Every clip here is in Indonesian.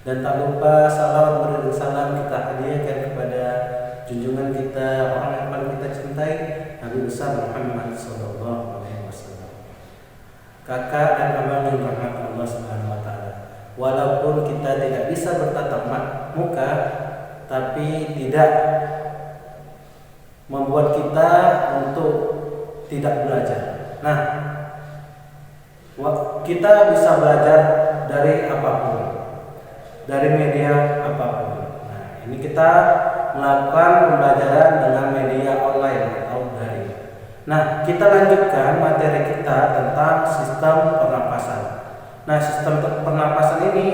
Dan tak lupa salawat salam kita hadiahkan kepada junjungan kita, orang yang paling kita cintai, Nabi besar Muhammad SAW. Kakak dan abang yang rahmat Allah Subhanahu wa taala. Walaupun kita tidak bisa bertatap muka, tapi tidak membuat kita untuk tidak belajar. Nah, kita bisa belajar dari apapun, dari media apapun. Nah, ini kita melakukan pembelajaran dengan media online atau daring. Nah, kita lanjutkan materi kita tentang sistem pernapasan. Nah, sistem pernapasan ini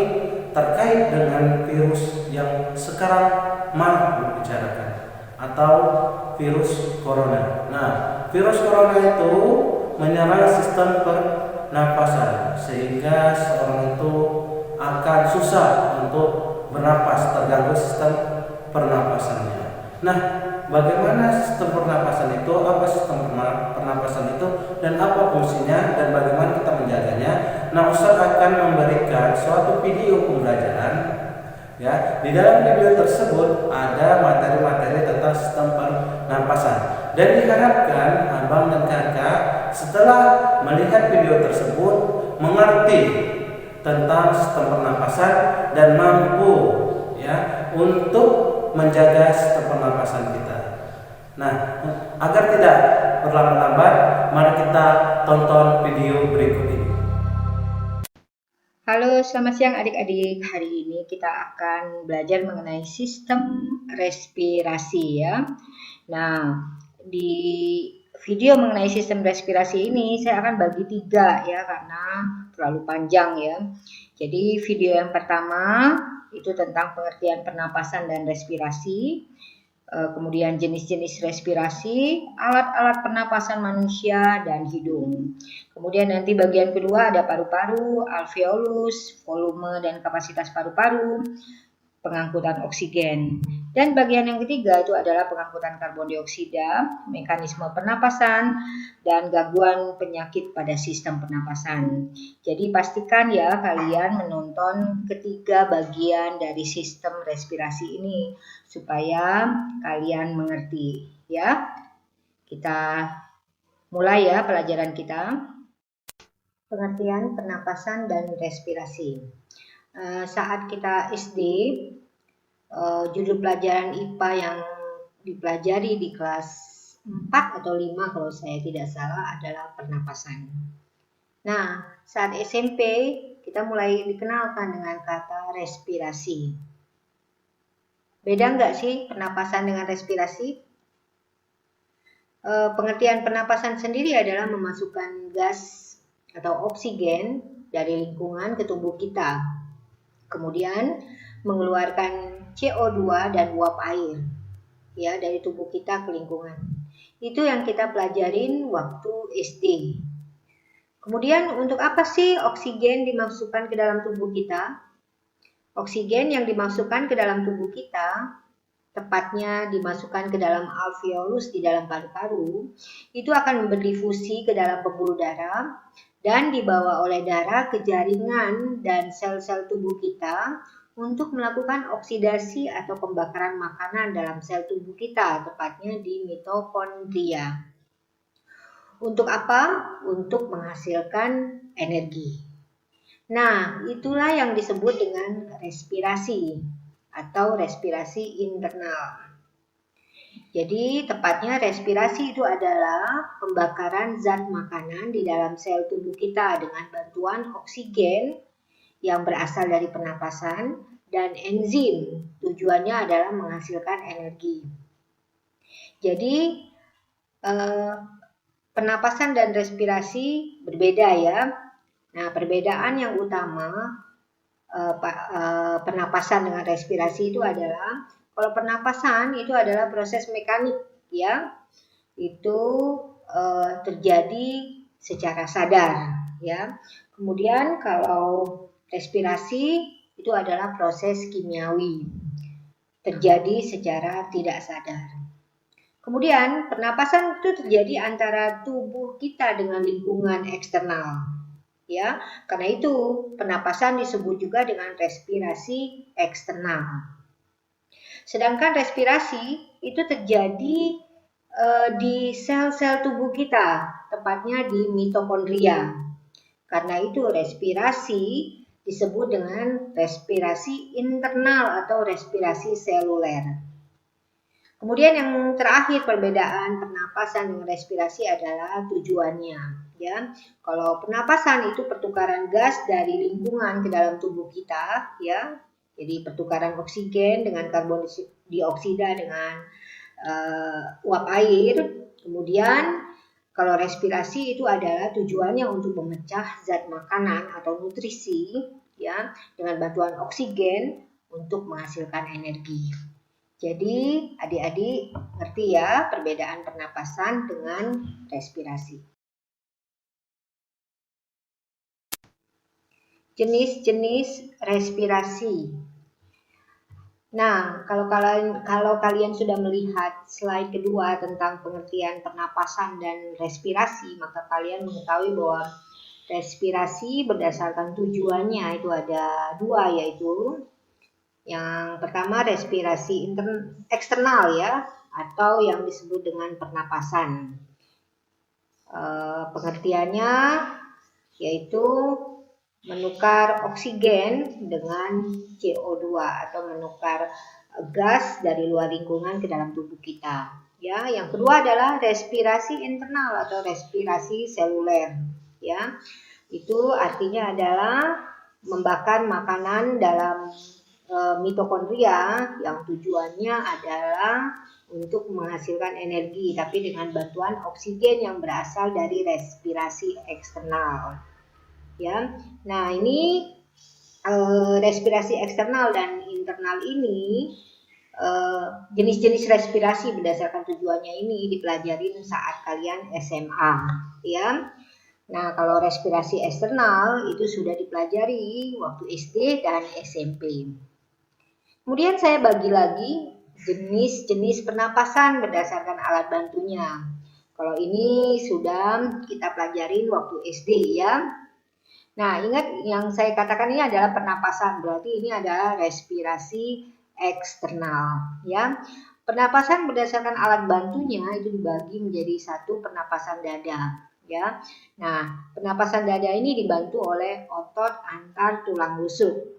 terkait dengan virus yang sekarang marak dibicarakan, atau virus corona. Nah, virus corona itu menyerang sistem pernapasan sehingga seorang itu akan susah untuk bernapas, terganggu sistem pernapasannya. Nah, bagaimana sistem pernapasan itu, apa sistem pernapasan itu, dan apa fungsinya, dan bagaimana kita menjaganya? Nah, Ustaz akan memberikan suatu video pembelajaran. Ya, di dalam video tersebut ada materi-materi tentang sistem pernapasan, dan diharapkan abang dan kakak setelah melihat video tersebut mengerti tentang sistem pernapasan dan mampu ya untuk menjaga sistem pernapasan kita. Nah, agar tidak berlambat-lambat, mari kita tonton video berikut ini. Halo, selamat siang adik-adik. Hari ini kita akan belajar mengenai sistem respirasi ya. Nah, di video mengenai sistem respirasi ini saya akan bagi 3 ya, karena terlalu panjang ya. Jadi video yang pertama itu tentang pengertian pernapasan dan respirasi. Kemudian jenis-jenis respirasi, alat-alat pernapasan manusia, dan hidung. Kemudian nanti bagian kedua ada paru-paru, alveolus, volume dan kapasitas paru-paru, pengangkutan oksigen. Dan bagian yang ketiga itu adalah pengangkutan karbon dioksida, mekanisme pernapasan, dan gangguan penyakit pada sistem pernapasan. Jadi pastikan ya kalian menonton ketiga bagian dari sistem respirasi ini supaya kalian mengerti ya. Kita mulai ya pelajaran kita. Pengertian pernapasan dan respirasi. Saat kita SD, judul pelajaran IPA yang dipelajari di kelas 4 atau 5 kalau saya tidak salah adalah pernapasan. Nah, saat SMP kita mulai dikenalkan dengan kata respirasi. Beda nggak sih pernapasan dengan respirasi? Pengertian pernapasan sendiri adalah memasukkan gas atau oksigen dari lingkungan ke tubuh kita. Kemudian mengeluarkan CO2 dan uap air ya dari tubuh kita ke lingkungan. Itu yang kita pelajarin waktu SD. Kemudian untuk apa sih oksigen dimasukkan ke dalam tubuh kita? Oksigen yang dimasukkan ke dalam tubuh kita, tepatnya dimasukkan ke dalam alveolus di dalam paru-paru, itu akan berdifusi ke dalam pembuluh darah dan dibawa oleh darah ke jaringan dan sel-sel tubuh kita untuk melakukan oksidasi atau pembakaran makanan dalam sel tubuh kita, tepatnya di mitokondria. Untuk apa? Untuk menghasilkan energi. Nah, itulah yang disebut dengan respirasi atau respirasi internal. Jadi tepatnya respirasi itu adalah pembakaran zat makanan di dalam sel tubuh kita dengan bantuan oksigen yang berasal dari pernapasan dan enzim. Tujuannya adalah menghasilkan energi. Jadi pernapasan dan respirasi berbeda ya. Nah, perbedaan yang utama pernapasan dengan respirasi itu adalah, kalau pernapasan itu adalah proses mekanik ya, itu terjadi secara sadar ya. Kemudian kalau respirasi itu adalah proses kimiawi, terjadi secara tidak sadar. Kemudian pernapasan itu terjadi antara tubuh kita dengan lingkungan eksternal ya. Karena itu pernapasan disebut juga dengan respirasi eksternal. Sedangkan respirasi itu terjadi di sel-sel tubuh kita, tepatnya di mitokondria. Karena itu respirasi disebut dengan respirasi internal atau respirasi seluler. Kemudian yang terakhir perbedaan pernapasan dengan respirasi adalah tujuannya. Ya, kalau pernapasan itu pertukaran gas dari lingkungan ke dalam tubuh kita, ya, jadi pertukaran oksigen dengan karbon dioksida dengan uap air. Kemudian kalau respirasi itu adalah tujuannya untuk memecah zat makanan atau nutrisi, ya, dengan bantuan oksigen untuk menghasilkan energi. Jadi adik-adik ngerti ya perbedaan pernapasan dengan respirasi. Jenis-jenis respirasi. Nah, kalau kalian sudah melihat slide kedua tentang pengertian pernapasan dan respirasi, maka kalian mengetahui bahwa respirasi berdasarkan tujuannya itu ada dua, yaitu yang pertama respirasi eksternal ya, atau yang disebut dengan pernapasan. Pengertiannya yaitu menukar oksigen dengan CO2 atau menukar gas dari luar lingkungan ke dalam tubuh kita. Ya, yang kedua adalah respirasi internal atau respirasi seluler. Ya, itu artinya adalah membakar makanan dalam mitokondria yang tujuannya adalah untuk menghasilkan energi, tapi dengan bantuan oksigen yang berasal dari respirasi eksternal. Ya, nah ini respirasi eksternal dan internal ini jenis-jenis respirasi berdasarkan tujuannya ini dipelajari saat kalian SMA, ya. Nah, kalau respirasi eksternal itu sudah dipelajari waktu SD dan SMP. Kemudian saya bagi lagi jenis-jenis pernapasan berdasarkan alat bantunya. Kalau ini sudah kita pelajarin waktu SD ya. Nah, ingat yang saya katakan ini adalah pernapasan, berarti ini adalah respirasi eksternal ya. Pernapasan berdasarkan alat bantunya itu dibagi menjadi satu pernapasan dada ya. Nah, pernapasan dada ini dibantu oleh otot antar tulang rusuk.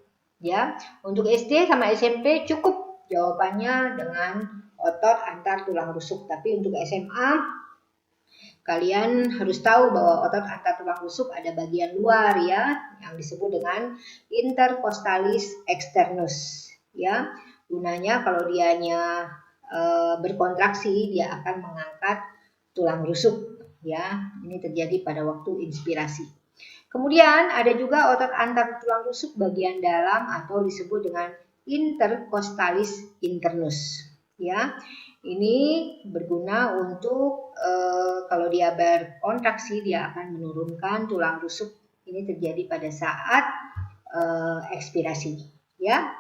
Ya, untuk SD sama SMP cukup jawabannya dengan otot antar tulang rusuk. Tapi untuk SMA kalian harus tahu bahwa otot antar tulang rusuk ada bagian luar ya, yang disebut dengan intercostalis externus. Ya, gunanya kalau dianya berkontraksi dia akan mengangkat tulang rusuk. Ya, ini terjadi pada waktu inspirasi. Kemudian ada juga otot antar tulang rusuk bagian dalam atau disebut dengan intercostalis internus. Ya, ini berguna untuk kalau dia berkontraksi dia akan menurunkan tulang rusuk. Ini terjadi pada saat ekspirasi. Ya.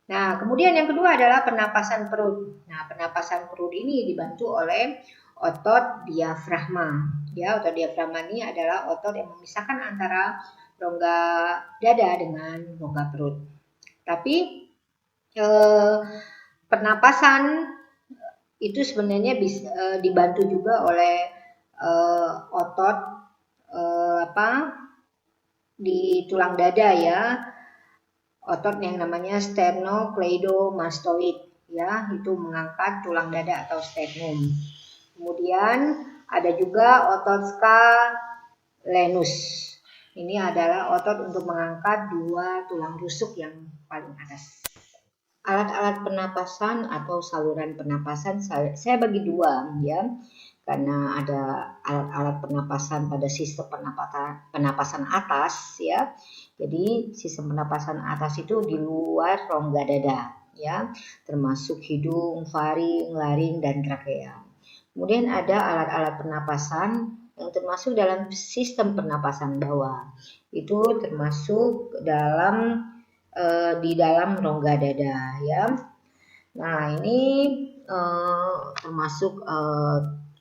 Nah, kemudian yang kedua adalah pernapasan perut. Nah, pernapasan perut ini dibantu oleh otot diafragma. Ya, otot diafragma ini adalah otot yang memisahkan antara rongga dada dengan rongga perut. Tapi pernapasan itu sebenarnya bisa dibantu juga oleh otot di tulang dada ya. Otot yang namanya sternocleidomastoid ya, itu mengangkat tulang dada atau sternum. Kemudian ada juga otot scalenus. Ini adalah otot untuk mengangkat dua tulang rusuk yang paling atas. Alat-alat pernapasan atau saluran pernapasan saya bagi dua ya. Karena ada alat-alat pernapasan pada sistem pernapasan atas ya. Jadi sistem pernapasan atas itu di luar rongga dada ya, termasuk hidung, faring, laring dan trakea. Kemudian ada alat-alat pernapasan yang termasuk dalam sistem pernapasan bawah. Itu termasuk dalam di dalam rongga dada ya. Nah, ini termasuk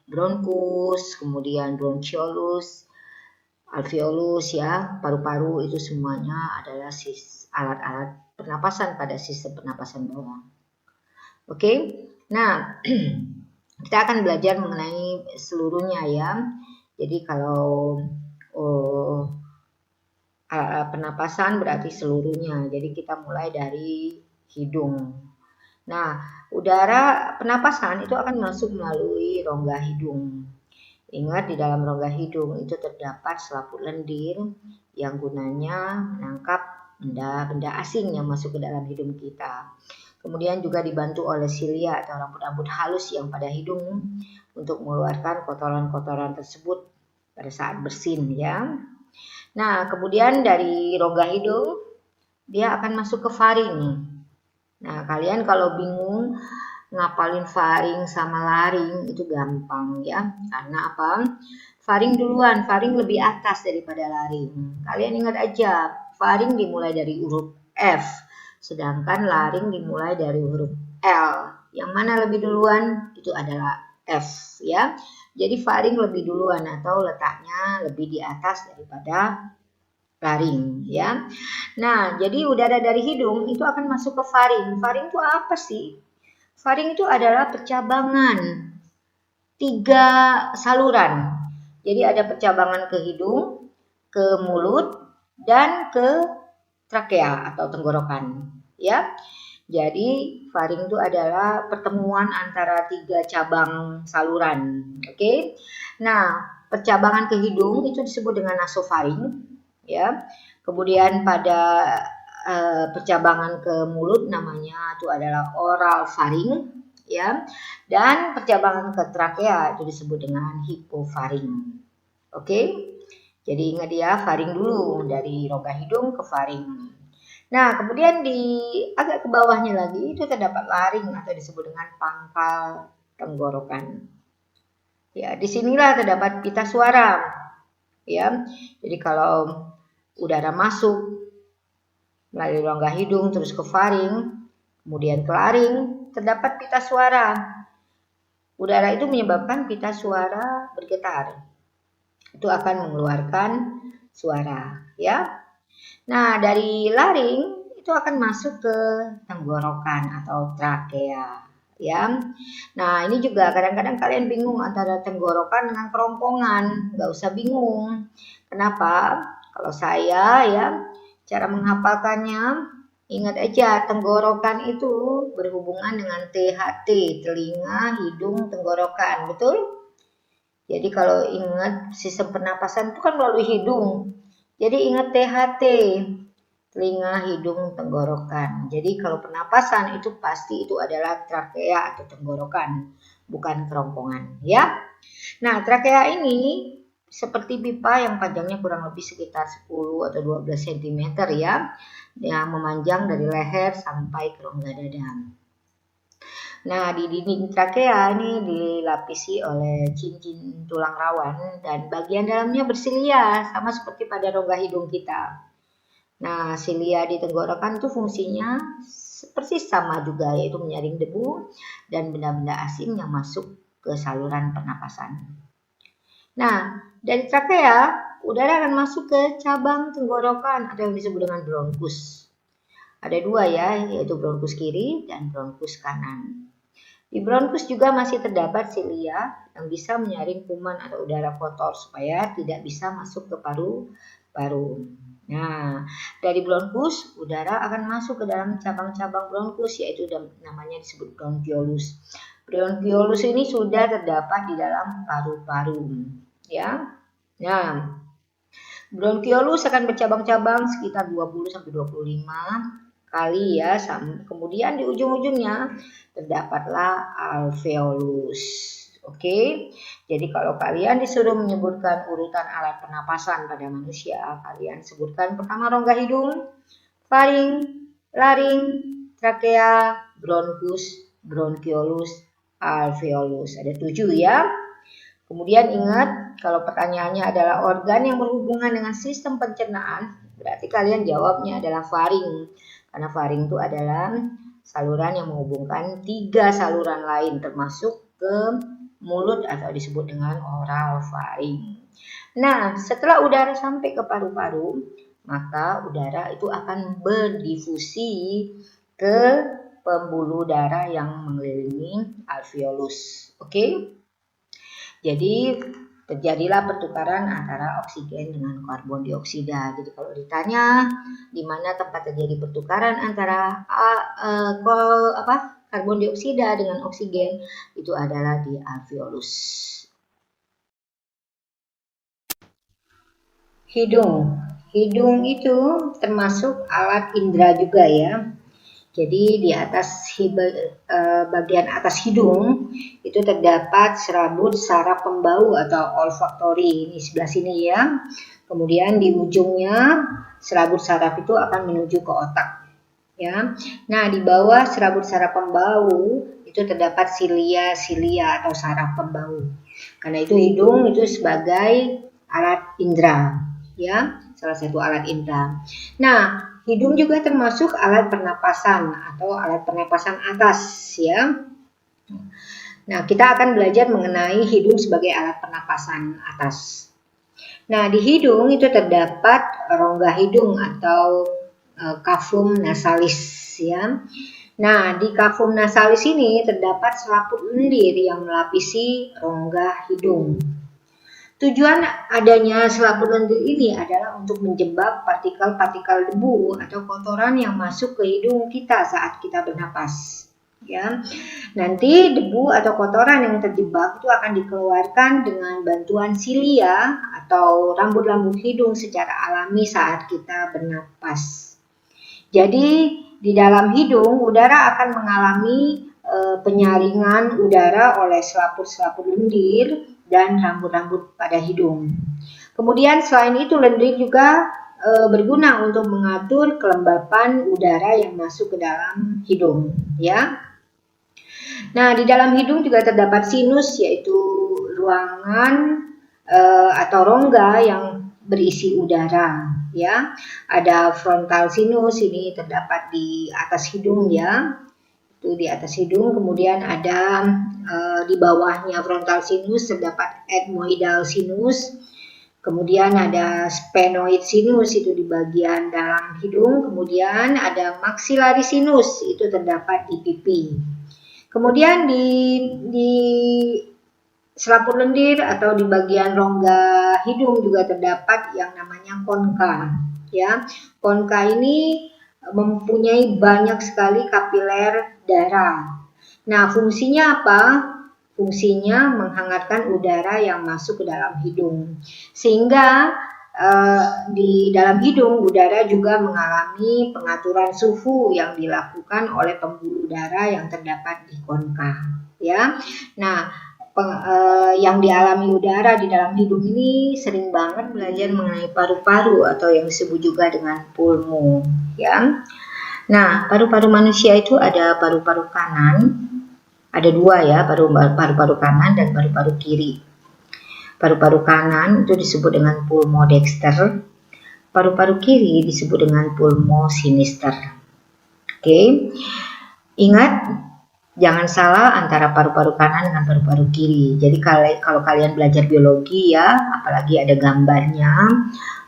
bronkus, kemudian bronchiolus, alveolus ya, paru-paru itu semuanya adalah alat-alat pernapasan pada sistem pernapasan bawah. Oke, nah kita akan belajar mengenai seluruhnya ya. Jadi kalau pernapasan berarti seluruhnya. Jadi kita mulai dari hidung. Nah, udara pernapasan itu akan masuk melalui rongga hidung. Ingat, di dalam rongga hidung itu terdapat selaput lendir yang gunanya menangkap benda-benda asing yang masuk ke dalam hidung kita. Kemudian juga dibantu oleh silia atau rambut-rambut halus yang pada hidung untuk mengeluarkan kotoran-kotoran tersebut pada saat bersin ya. Nah, kemudian dari rongga hidung dia akan masuk ke faring. Nah, kalian kalau bingung ngapalin faring sama laring itu gampang ya. Karena apa? Faring duluan, faring lebih atas daripada laring. Kalian ingat aja, faring dimulai dari huruf F, sedangkan laring dimulai dari huruf L. Yang mana lebih duluan? Itu adalah F ya. Jadi faring lebih duluan atau letaknya lebih di atas daripada laring ya. Nah, jadi udara dari hidung itu akan masuk ke faring. Faring itu apa sih? Faring itu adalah percabangan 3 saluran. Jadi ada percabangan ke hidung, ke mulut, dan ke trakea atau tenggorokan. Ya, jadi faring itu adalah pertemuan antara 3 cabang saluran. Oke. Nah, percabangan ke hidung itu disebut dengan nasofaring. Ya, kemudian pada percabangan ke mulut namanya itu adalah oral faring ya, dan percabangan ke trakea itu disebut dengan hipofaring. Oke, jadi ingat ya, faring dulu dari rongga hidung ke faring. Nah, kemudian di agak ke bawahnya lagi itu terdapat laring atau disebut dengan pangkal tenggorokan. Ya, disinilah terdapat pita suara. Ya, jadi kalau udara masuk melalui rongga hidung terus ke faring, kemudian ke laring, terdapat pita suara. Udara itu menyebabkan pita suara bergetar. Itu akan mengeluarkan suara, ya. Nah, dari laring itu akan masuk ke tenggorokan atau trakea, ya. Nah, ini juga kadang-kadang kalian bingung antara tenggorokan dengan kerongkongan. Nggak usah bingung. Kenapa? Kalau saya ya, cara menghafalkannya, ingat aja tenggorokan itu berhubungan dengan THT, telinga, hidung, tenggorokan, betul? Jadi kalau ingat sistem pernapasan itu kan melalui hidung. Jadi ingat THT, telinga, hidung, tenggorokan. Jadi kalau pernapasan itu pasti itu adalah trakea atau tenggorokan, bukan kerongkongan, ya. Nah, trakea ini seperti pipa yang panjangnya kurang lebih sekitar 10 atau 12 cm ya, yang memanjang dari leher sampai ke rongga dada. Nah, di dinding trakea ini dilapisi oleh cincin tulang rawan dan bagian dalamnya bersilia, sama seperti pada rongga hidung kita. Nah, silia di tenggorokan itu fungsinya persis sama juga, yaitu menyaring debu dan benda-benda asing yang masuk ke saluran pernapasan. Nah, dari trakea, udara akan masuk ke cabang tenggorokan atau yang disebut dengan bronkus. Ada 2 ya, yaitu bronkus kiri dan bronkus kanan. Di bronkus juga masih terdapat silia yang bisa menyaring kuman atau udara kotor supaya tidak bisa masuk ke paru-paru. Nah, dari bronkus, udara akan masuk ke dalam cabang-cabang bronkus, yaitu namanya disebut bronkiolus. Bronkiolus ini sudah terdapat di dalam paru-paru. Ya, nah, bronkiolus akan bercabang-cabang sekitar 20-25 kali ya. Kemudian di ujung-ujungnya terdapatlah alveolus. Oke, jadi kalau kalian disuruh menyebutkan urutan alat pernapasan pada manusia, kalian sebutkan pertama rongga hidung, faring, laring, trakea, bronkus, bronkiolus, alveolus. Ada 7 ya. Kemudian ingat, kalau pertanyaannya adalah organ yang berhubungan dengan sistem pencernaan, berarti kalian jawabnya adalah faring. Karena faring itu adalah saluran yang menghubungkan 3 saluran lain termasuk ke mulut atau disebut dengan oral faring. Nah, setelah udara sampai ke paru-paru, maka udara itu akan berdifusi ke pembuluh darah yang mengelilingi alveolus. Oke? Jadi terjadilah pertukaran antara oksigen dengan karbon dioksida. Jadi kalau ditanya di mana tempat terjadi pertukaran antara karbon dioksida dengan oksigen, itu adalah di alveolus. Hidung itu termasuk alat indera juga ya. Jadi di atas bagian atas hidung itu terdapat serabut saraf pembau atau olfaktori, ini sebelah sini ya. Kemudian di ujungnya serabut saraf itu akan menuju ke otak ya. Nah, di bawah serabut saraf pembau itu terdapat silia atau saraf pembau. Karena itu hidung itu sebagai alat indera ya, salah satu alat indera. Nah, hidung juga termasuk alat pernapasan atau alat pernapasan atas ya. Nah, kita akan belajar mengenai hidung sebagai alat pernapasan atas. Nah, di hidung itu terdapat rongga hidung atau cavum nasalis ya. Nah, di cavum nasalis ini terdapat selaput lendir yang melapisi rongga hidung. Tujuan adanya selaput lendir ini adalah untuk menjebak partikel-partikel debu atau kotoran yang masuk ke hidung kita saat kita bernapas. Ya, nanti debu atau kotoran yang terjebak itu akan dikeluarkan dengan bantuan silia atau rambut-rambut hidung secara alami saat kita bernapas. Jadi di dalam hidung udara akan mengalami penyaringan udara oleh selaput-selaput lendir dan rambut-rambut pada hidung. Kemudian selain itu lendir juga berguna untuk mengatur kelembapan udara yang masuk ke dalam hidung ya. Nah, di dalam hidung juga terdapat sinus, yaitu ruangan atau rongga yang berisi udara ya. Ada frontal sinus, ini terdapat di atas hidung ya. Itu di atas hidung. Kemudian ada di bawahnya frontal sinus terdapat ethmoidal sinus. Kemudian ada sphenoid sinus, itu di bagian dalam hidung. Kemudian ada maxillary sinus, itu terdapat di pipi. Kemudian di selaput lendir atau di bagian rongga hidung juga terdapat yang namanya konka ya. Konka ini mempunyai banyak sekali kapiler darah. Nah, fungsinya apa? Fungsinya menghangatkan udara yang masuk ke dalam hidung. Sehingga di dalam hidung udara juga mengalami pengaturan suhu yang dilakukan oleh pembuluh darah yang terdapat di konka ya. Nah, yang dialami udara di dalam hidung ini sering banget belajar mengenai paru-paru atau yang disebut juga dengan pulmo ya. Nah, paru-paru manusia itu ada paru-paru kanan, ada dua ya, paru-paru kanan dan paru-paru kiri. Paru-paru kanan itu disebut dengan pulmo dexter, paru-paru kiri disebut dengan pulmo sinister. Oke, ingat jangan salah antara paru-paru kanan dengan paru-paru kiri. Jadi kalau kalian belajar biologi ya, apalagi ada gambarnya,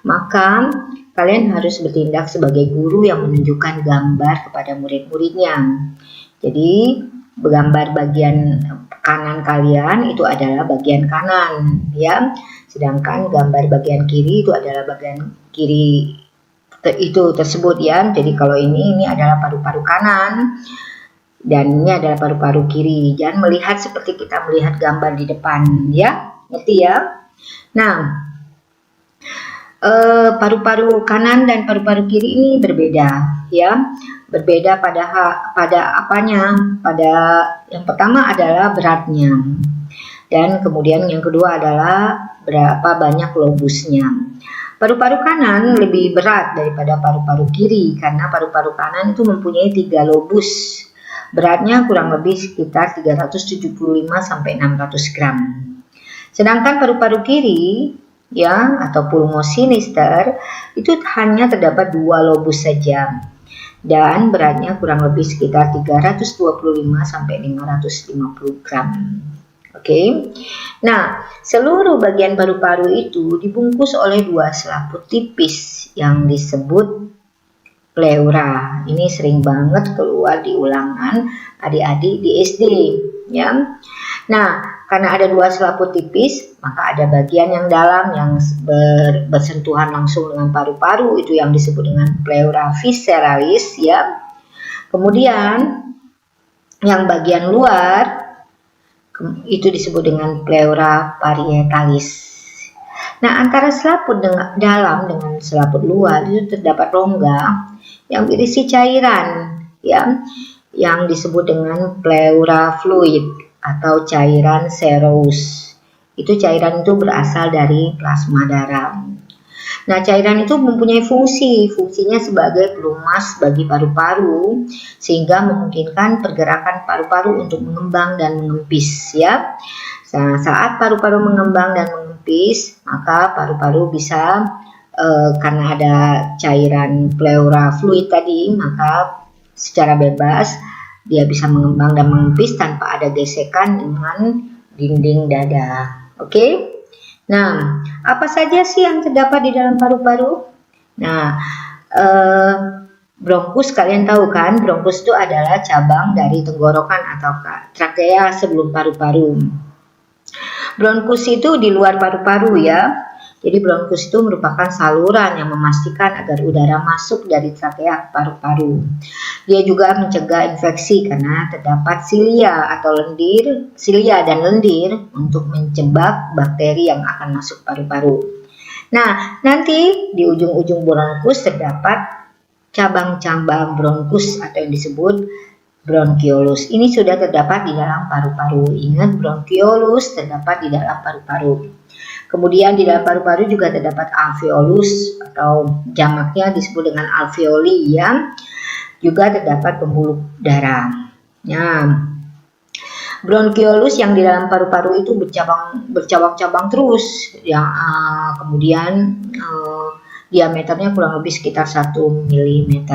maka kalian harus bertindak sebagai guru yang menunjukkan gambar kepada murid-muridnya. Jadi gambar bagian kanan kalian itu adalah bagian kanan ya, sedangkan gambar bagian kiri itu adalah bagian kiri itu tersebut ya. Jadi kalau ini adalah paru-paru kanan dan ini adalah paru-paru kiri. Jangan melihat seperti kita melihat gambar di depan ya, ngerti ya. Nah, paru-paru kanan dan paru-paru kiri ini berbeda ya. Berbeda pada apanya? Pada yang pertama adalah beratnya. Dan kemudian yang kedua adalah berapa banyak lobusnya. Paru-paru kanan lebih berat daripada paru-paru kiri karena paru-paru kanan itu mempunyai 3 lobus. Beratnya kurang lebih sekitar 375 sampai 600 gram. Sedangkan paru-paru kiri ya atau pulmo sinister itu hanya terdapat 2 lobus saja. Dan beratnya kurang lebih sekitar 325 sampai 550 gram. Oke. Nah, seluruh bagian paru-paru itu dibungkus oleh dua selaput tipis yang disebut pleura. Ini sering banget keluar di ulangan adik-adik di SD, ya. Nah, karena ada dua selaput tipis, maka ada bagian yang dalam yang bersentuhan langsung dengan paru-paru, itu yang disebut dengan pleura visceralis, ya. Kemudian yang bagian luar itu disebut dengan pleura parietalis. Nah, antara selaput dalam dengan selaput luar itu terdapat rongga yang berisi cairan, ya, yang disebut dengan pleura fluid atau cairan serous. Itu cairan itu berasal dari plasma darah. Nah, cairan itu mempunyai fungsinya sebagai pelumas bagi paru-paru sehingga memungkinkan pergerakan paru-paru untuk mengembang dan mengempis, ya. Nah, saat paru-paru mengembang dan mengempis, maka paru-paru bisa karena ada cairan pleura fluid tadi, maka secara bebas dia bisa mengembang dan mengempis tanpa ada gesekan dengan dinding dada. Oke? Nah, apa saja sih yang terdapat di dalam paru-paru? Nah, bronkus kalian tahu kan? Bronkus itu adalah cabang dari tenggorokan atau trakea sebelum paru-paru. Bronkus itu di luar paru-paru, ya. Jadi bronkus itu merupakan saluran yang memastikan agar udara masuk dari trakea ke paru-paru. Dia juga mencegah infeksi karena terdapat silia dan lendir untuk menjebak bakteri yang akan masuk paru-paru. Nah, nanti di ujung-ujung bronkus terdapat cabang-cabang bronkus atau yang disebut bronkiolus. Ini sudah terdapat di dalam paru-paru. Ingat, bronkiolus terdapat di dalam paru-paru. Kemudian di dalam paru-paru juga terdapat alveolus atau jamaknya disebut dengan alveoli, ya. Juga terdapat pembuluh darah. Nah, bronkiolus yang di dalam paru-paru itu bercabang-cabang terus, ya. Kemudian diameternya kurang lebih sekitar 1 mm.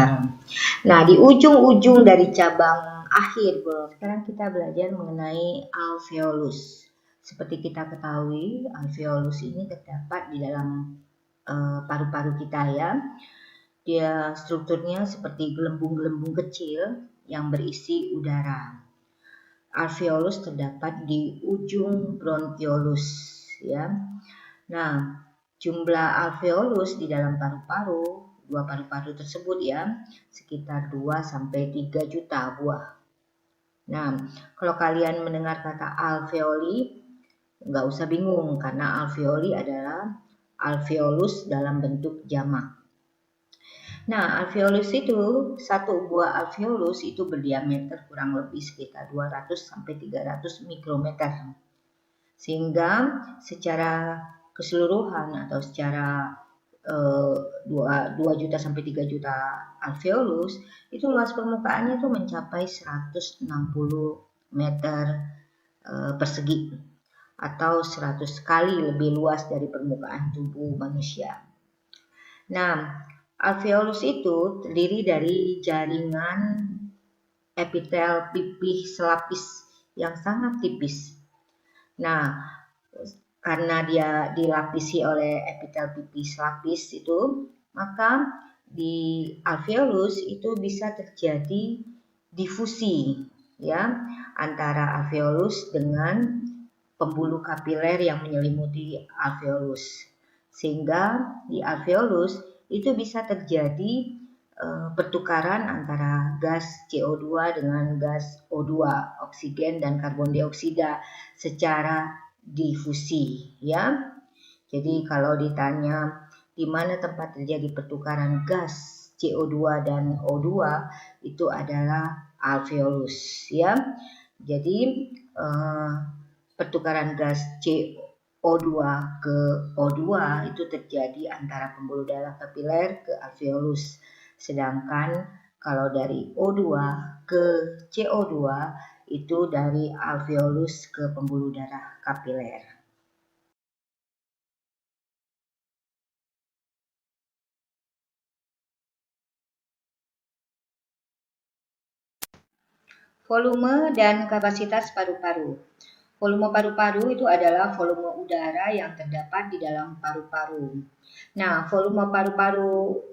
Nah, di ujung-ujung dari cabang akhir, sekarang kita belajar mengenai alveolus. Seperti kita ketahui, alveolus ini terdapat di dalam paru-paru kita, ya. Dia strukturnya seperti gelembung-gelembung kecil yang berisi udara. Alveolus terdapat di ujung bronkiolus, ya. Nah, jumlah alveolus di dalam dua paru-paru tersebut, ya, sekitar 2 sampai 3 juta buah. Nah, kalau kalian mendengar kata alveoli, nggak usah bingung karena alveoli adalah alveolus dalam bentuk jamak. Nah, alveolus itu, satu buah alveolus itu berdiameter kurang lebih sekitar 200 sampai 300 mikrometer. Sehingga secara keseluruhan atau secara 2 juta sampai 3 juta alveolus itu luas permukaannya itu mencapai 160 meter persegi atau 100 kali lebih luas dari permukaan tubuh manusia. Nah, alveolus itu terdiri dari jaringan epitel pipih selapis yang sangat tipis. Nah, karena dia dilapisi oleh epitel pipih selapis itu, maka di alveolus itu bisa terjadi difusi, ya, antara alveolus dengan pembuluh kapiler yang menyelimuti alveolus. Sehingga di alveolus itu bisa terjadi pertukaran antara gas CO2 dengan gas O2, oksigen dan karbon dioksida secara difusi, ya. Jadi kalau ditanya di mana tempat terjadi pertukaran gas CO2 dan O2, itu adalah alveolus, ya. Jadi pertukaran gas CO2 ke O2 itu terjadi antara pembuluh darah kapiler ke alveolus. Sedangkan kalau dari O2 ke CO2 itu dari alveolus ke pembuluh darah kapiler. Volume dan kapasitas paru-paru. Volume paru-paru itu adalah volume udara yang terdapat di dalam paru-paru. Nah, volume paru-paru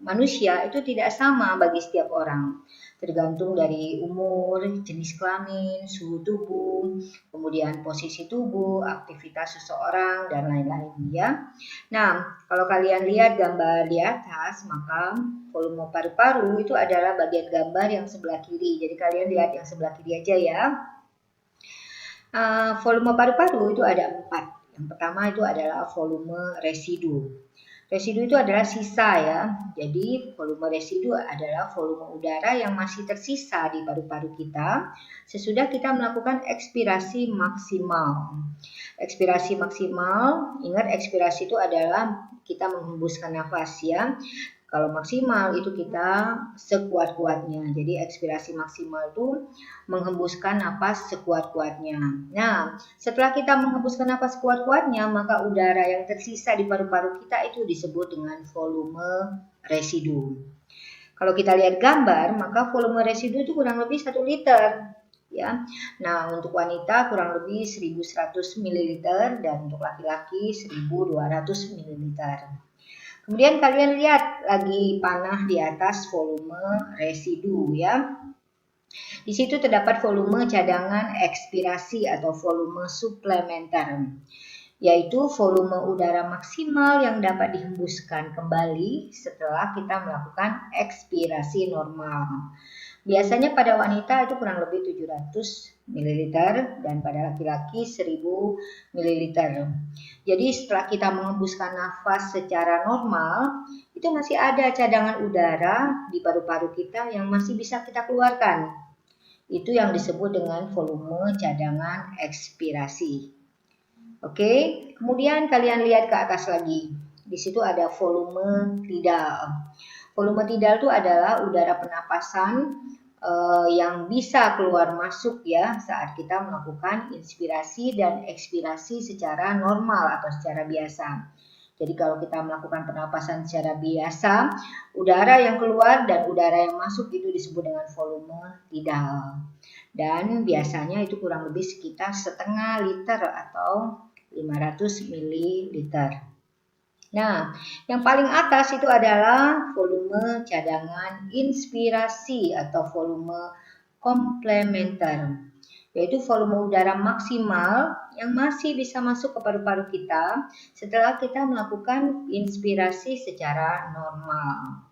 manusia itu tidak sama bagi setiap orang, tergantung dari umur, jenis kelamin, suhu tubuh, kemudian posisi tubuh, aktivitas seseorang, dan lain-lain ya. Nah, kalau kalian lihat gambar di atas, maka volume paru-paru itu adalah bagian gambar yang sebelah kiri. Jadi kalian lihat yang sebelah kiri aja ya. Volume paru-paru itu ada 4. Yang pertama itu adalah volume residu. Residu itu adalah sisa ya. Jadi volume residu adalah volume udara yang masih tersisa di paru-paru kita sesudah kita melakukan ekspirasi maksimal. Ekspirasi maksimal, ingat ekspirasi itu adalah kita menghembuskan nafas ya. Kalau maksimal itu kita sekuat-kuatnya. Jadi ekspirasi maksimal itu menghembuskan napas sekuat-kuatnya. Nah, setelah kita menghembuskan napas sekuat-kuatnya, maka udara yang tersisa di paru-paru kita itu disebut dengan volume residu. Kalau kita lihat gambar, maka volume residu itu kurang lebih 1 liter. Ya. Nah, untuk wanita kurang lebih 1100 ml dan untuk laki-laki 1200 ml. Kemudian kalian lihat lagi panah di atas volume residu ya. Di situ terdapat volume cadangan ekspirasi atau volume suplementer, yaitu volume udara maksimal yang dapat dihembuskan kembali setelah kita melakukan ekspirasi normal. Biasanya pada wanita itu kurang lebih 700 ml dan pada laki-laki 1000 ml. Jadi setelah kita menghembuskan nafas secara normal, itu masih ada cadangan udara di paru-paru kita yang masih bisa kita keluarkan. Itu yang disebut dengan volume cadangan ekspirasi. Oke, kemudian kalian lihat ke atas lagi. Di situ ada volume tidal. Volume tidal itu adalah udara penapasan yang bisa keluar masuk ya saat kita melakukan inspirasi dan ekspirasi secara normal atau secara biasa. Jadi kalau kita melakukan pernapasan secara biasa, udara yang keluar dan udara yang masuk itu disebut dengan volume tidal. Dan biasanya itu kurang lebih sekitar setengah liter atau 500 ml. Nah, yang paling atas itu adalah volume cadangan inspirasi atau volume komplementer, yaitu volume udara maksimal yang masih bisa masuk ke paru-paru kita setelah kita melakukan inspirasi secara normal.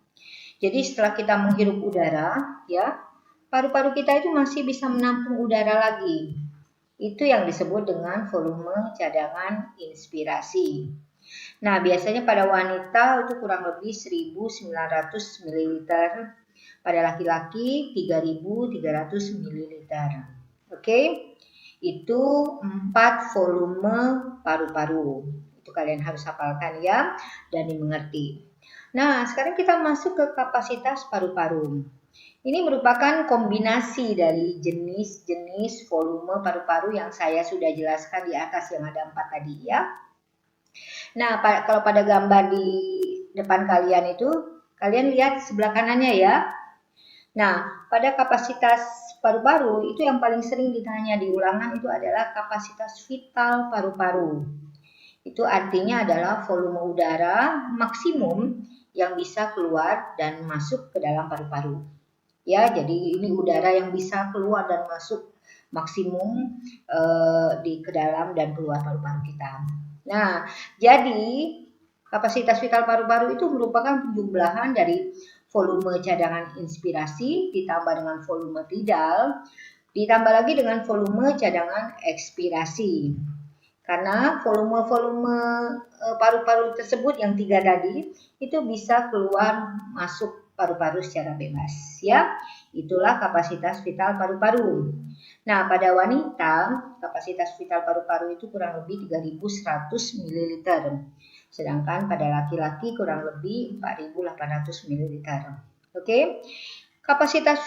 Jadi setelah kita menghirup udara, ya, paru-paru kita itu masih bisa menampung udara lagi. Itu yang disebut dengan volume cadangan inspirasi. Nah, biasanya pada wanita itu kurang lebih 1900 ml, pada laki-laki 3300 ml. Oke, itu 4 volume paru-paru. Itu kalian harus hafalkan ya dan dimengerti. Nah, sekarang kita masuk ke kapasitas paru-paru. Ini merupakan kombinasi dari jenis-jenis volume paru-paru yang saya sudah jelaskan di atas yang ada 4 tadi ya. Nah, kalau pada gambar di depan kalian itu, kalian lihat sebelah kanannya ya. Nah, pada kapasitas paru-paru itu yang paling sering ditanya di ulangan itu adalah kapasitas vital paru-paru. Itu artinya adalah volume udara maksimum yang bisa keluar dan masuk ke dalam paru-paru. Ya, jadi ini udara yang bisa keluar dan masuk maksimum ke dalam dan keluar paru-paru kita. Nah, jadi kapasitas vital paru-paru itu merupakan penjumlahan dari volume cadangan inspirasi ditambah dengan volume tidal, ditambah lagi dengan volume cadangan ekspirasi. Karena volume-volume paru-paru tersebut yang 3 tadi itu bisa keluar masuk paru-paru secara bebas ya. Itulah kapasitas vital paru-paru. Nah, pada wanita kapasitas vital paru-paru itu kurang lebih 3100 ml. Sedangkan pada laki-laki kurang lebih 4800 ml. Oke. Kapasitas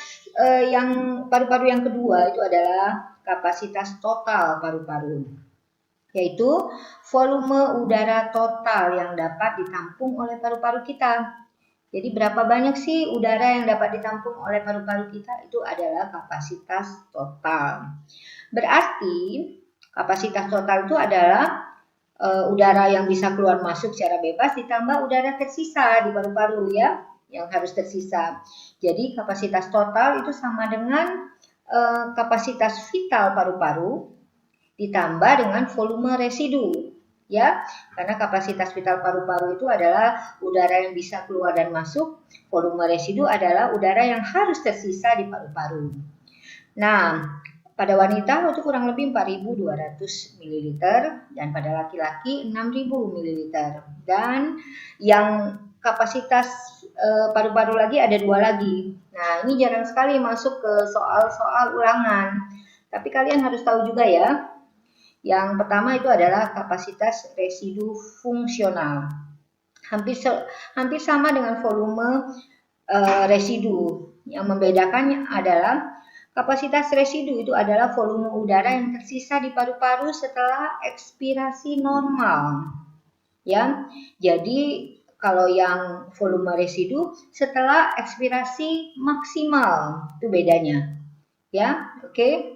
yang paru-paru yang kedua itu adalah kapasitas total paru-paru, yaitu volume udara total yang dapat ditampung oleh paru-paru kita. Jadi berapa banyak sih udara yang dapat ditampung oleh paru-paru kita? Itu adalah kapasitas total. Berarti kapasitas total itu adalah udara yang bisa keluar masuk secara bebas ditambah udara tersisa di paru-paru ya, yang harus tersisa. Jadi kapasitas total itu sama dengan kapasitas vital paru-paru ditambah dengan volume residu. Ya, karena kapasitas vital paru-paru itu adalah udara yang bisa keluar dan masuk, volume residu adalah udara yang harus tersisa di paru-paru. Nah, pada wanita itu kurang lebih 4.200 ml dan pada laki-laki 6.000 ml. Dan yang kapasitas paru-paru lagi ada 2 lagi. Nah, ini jarang sekali masuk ke soal-soal ulangan. Tapi kalian harus tahu juga ya. Yang pertama itu adalah kapasitas residu fungsional. Hampir sama dengan volume residu. Yang membedakannya adalah kapasitas residu itu adalah volume udara yang tersisa di paru-paru setelah ekspirasi normal. Ya. Jadi kalau yang volume residu setelah ekspirasi maksimal, itu bedanya. Ya, oke.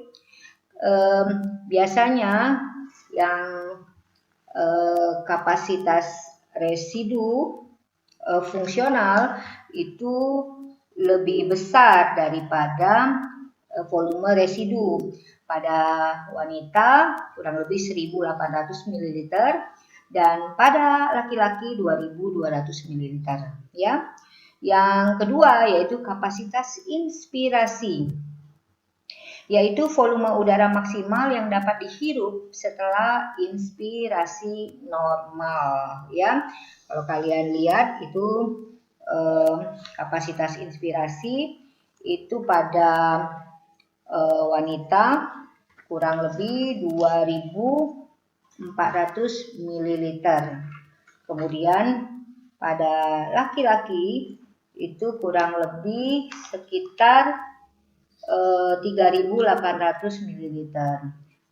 Biasanya yang kapasitas residu fungsional itu lebih besar daripada volume residu. Pada wanita kurang lebih 1.800 ml dan pada laki-laki 2.200 ml ya. Yang kedua yaitu kapasitas inspirasi, yaitu volume udara maksimal yang dapat dihirup setelah inspirasi normal ya. Kalau kalian lihat itu kapasitas inspirasi itu pada wanita kurang lebih 2.400 ml. Kemudian pada laki-laki itu kurang lebih sekitar 3.800 ml.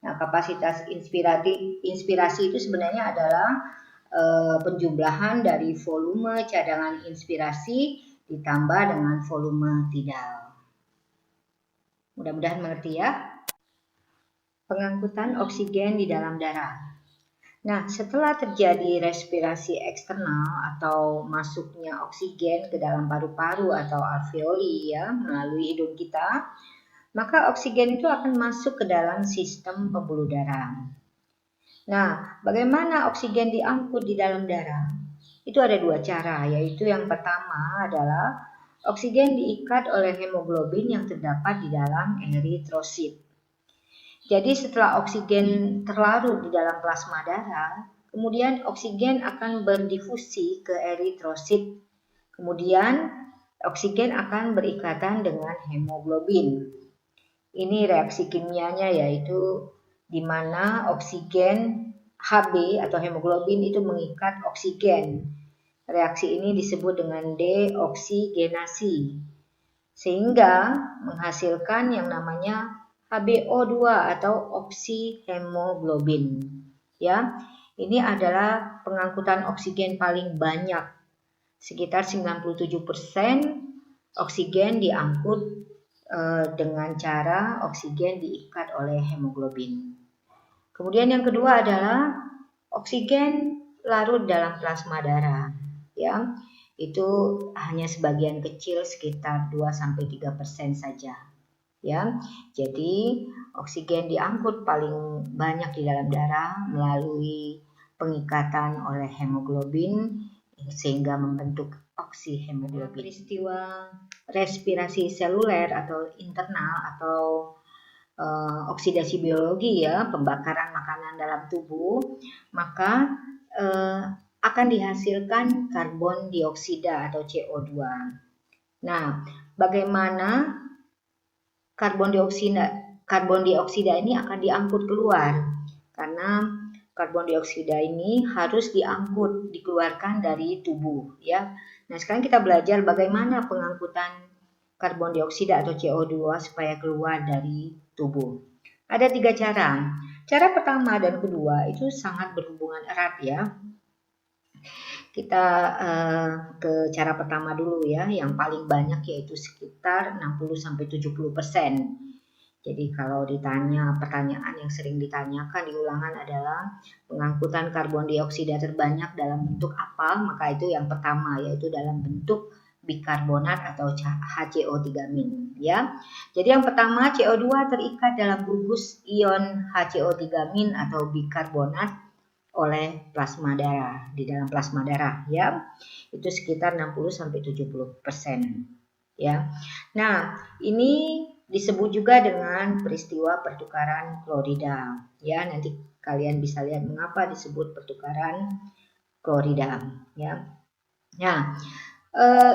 Nah, kapasitas inspirasi itu sebenarnya adalah penjumlahan dari volume cadangan inspirasi ditambah dengan volume tidal. Mudah-mudahan mengerti ya. Pengangkutan oksigen di dalam darah. Nah, setelah terjadi respirasi eksternal atau masuknya oksigen ke dalam paru-paru atau alveoli ya melalui hidung kita, maka oksigen itu akan masuk ke dalam sistem pembuluh darah. Nah, bagaimana oksigen diangkut di dalam darah? Itu ada 2 cara, yaitu yang pertama adalah oksigen diikat oleh hemoglobin yang terdapat di dalam eritrosit. Jadi setelah oksigen terlarut di dalam plasma darah, kemudian oksigen akan berdifusi ke eritrosit. Kemudian oksigen akan berikatan dengan hemoglobin. Ini reaksi kimianya yaitu di mana oksigen Hb atau hemoglobin itu mengikat oksigen. Reaksi ini disebut dengan deoksigenasi. Sehingga menghasilkan yang namanya HBO2 atau oksihemoglobin. Ya, ini adalah pengangkutan oksigen paling banyak. Sekitar 97% oksigen diangkut dengan cara oksigen diikat oleh hemoglobin. Kemudian yang kedua adalah oksigen larut dalam plasma darah. Ya, itu hanya sebagian kecil sekitar 2-3% saja. Ya, jadi oksigen diangkut paling banyak di dalam darah melalui pengikatan oleh hemoglobin sehingga membentuk oksihemoglobin. Peristiwa respirasi seluler atau internal atau oksidasi biologi ya, pembakaran makanan dalam tubuh, maka akan dihasilkan karbon dioksida atau CO2. Nah, bagaimana karbon dioksida ini akan diangkut keluar? Karena karbon dioksida ini harus dikeluarkan dari tubuh ya. Nah, sekarang kita belajar bagaimana pengangkutan karbon dioksida atau CO2 supaya keluar dari tubuh. Ada 3 cara. Cara pertama dan kedua itu sangat berhubungan erat ya. Kita ke cara pertama dulu ya, yang paling banyak yaitu sekitar 60-70%. Jadi kalau ditanya pertanyaan yang sering ditanyakan di ulangan adalah pengangkutan karbon dioksida terbanyak dalam bentuk apa, maka itu yang pertama yaitu dalam bentuk bikarbonat atau HCO3- ya. Jadi yang pertama CO2 terikat dalam gugus ion HCO3- atau bikarbonat oleh plasma darah, di dalam plasma darah ya. Itu sekitar 60-70% ya. Nah, ini disebut juga dengan peristiwa pertukaran klorida ya. Nanti kalian bisa lihat mengapa disebut pertukaran klorida ya. Nah,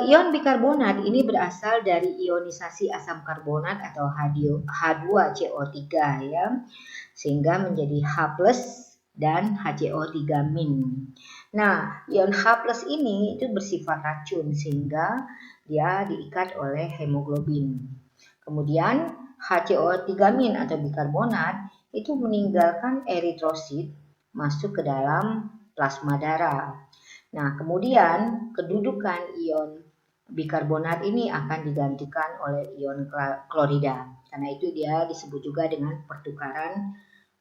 ion bikarbonat ini berasal dari ionisasi asam karbonat atau H2CO3 ya, sehingga menjadi H+ dan HCO3-. Nah, ion H+ ini itu bersifat racun sehingga dia diikat oleh hemoglobin. Kemudian HCO3- atau bikarbonat itu meninggalkan eritrosit masuk ke dalam plasma darah. Nah, kemudian kedudukan ion bikarbonat ini akan digantikan oleh ion klorida. Karena itu dia disebut juga dengan pertukaran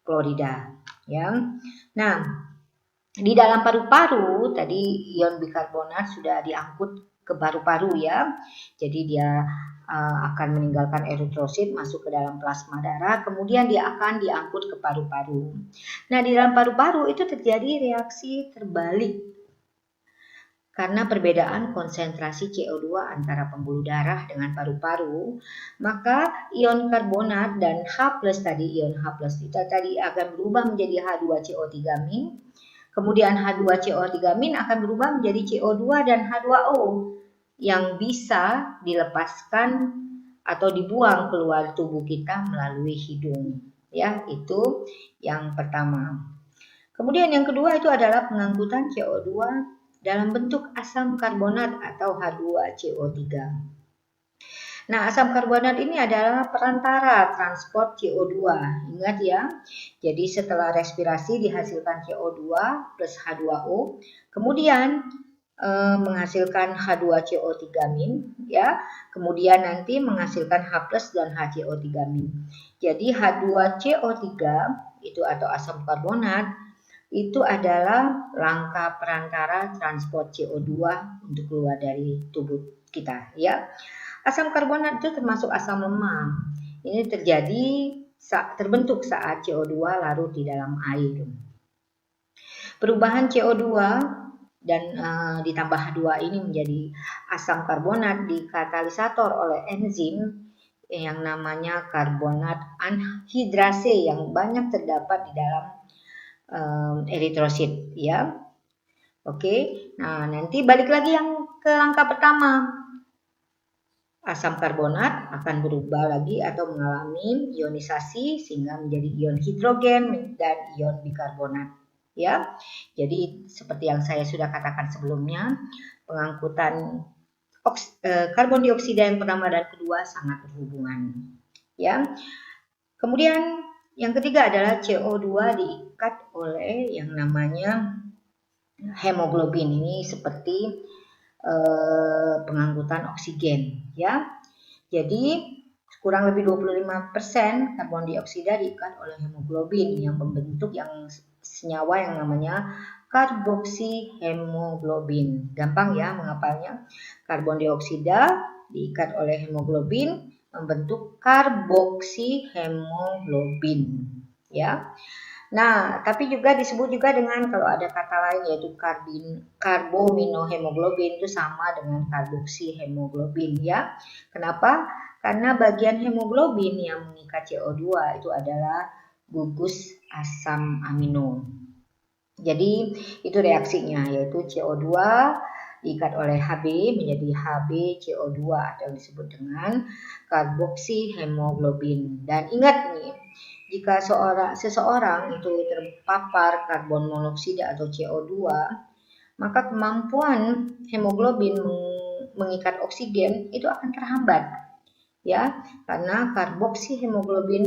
klorida, ya. Nah, di dalam paru-paru tadi ion bikarbonat sudah diangkut ke paru-paru ya. Jadi dia akan meninggalkan eritrosit masuk ke dalam plasma darah, kemudian dia akan diangkut ke paru-paru. Nah, di dalam paru-paru itu terjadi reaksi terbalik karena perbedaan konsentrasi CO2 antara pembuluh darah dengan paru-paru, maka ion karbonat dan H+ tadi, ion H+ itu tadi akan berubah menjadi H2CO3-, kemudian H2CO3- akan berubah menjadi CO2 dan H2O yang bisa dilepaskan atau dibuang keluar tubuh kita melalui hidung. Ya, itu yang pertama. Kemudian yang kedua itu adalah pengangkutan CO2 dalam bentuk asam karbonat atau H2CO3. Nah, asam karbonat ini adalah perantara transport CO2. Ingat ya. Jadi setelah respirasi dihasilkan CO2 plus H2O, kemudian menghasilkan H2CO3- ya. Kemudian nanti menghasilkan H+ dan HCO3-. Jadi H2CO3 itu atau asam karbonat itu adalah rangka perantara transport CO2 untuk keluar dari tubuh kita ya. Asam karbonat itu termasuk asam lemah. Ini terbentuk saat CO2 larut di dalam air. Perubahan CO2 dan ditambah H2 ini menjadi asam karbonat dikatalisator oleh enzim yang namanya karbonat anhidrase yang banyak terdapat di dalam eritrosit ya. Oke. Nah, nanti balik lagi yang ke langkah pertama. Asam karbonat akan berubah lagi atau mengalami ionisasi sehingga menjadi ion hidrogen dan ion bikarbonat ya. Jadi seperti yang saya sudah katakan sebelumnya, pengangkutan karbon dioksida yang pertama dan kedua sangat berhubungan ya. Kemudian yang ketiga adalah CO2 diikat oleh yang namanya hemoglobin. Ini seperti pengangkutan oksigen ya. Jadi kurang lebih 25% karbon dioksida diikat oleh hemoglobin yang membentuk yang senyawa yang namanya karboksihemoglobin. Gampang ya mengapalnya. Karbon dioksida diikat oleh hemoglobin membentuk karboksihemoglobin ya. Nah, tapi juga disebut juga dengan kalau ada kata lain yaitu karbominohemoglobin itu sama dengan karboksihemoglobin ya. Kenapa? Karena bagian hemoglobin yang mengikat CO2 itu adalah gugus asam amino. Jadi itu reaksinya yaitu CO2 diikat oleh Hb menjadi HbCO2 atau disebut dengan karboksihemoglobin. Dan ingat nih, jika seseorang itu terpapar karbon monoksida atau CO2, maka kemampuan hemoglobin mengikat oksigen itu akan terhambat ya, karena karboksihemoglobin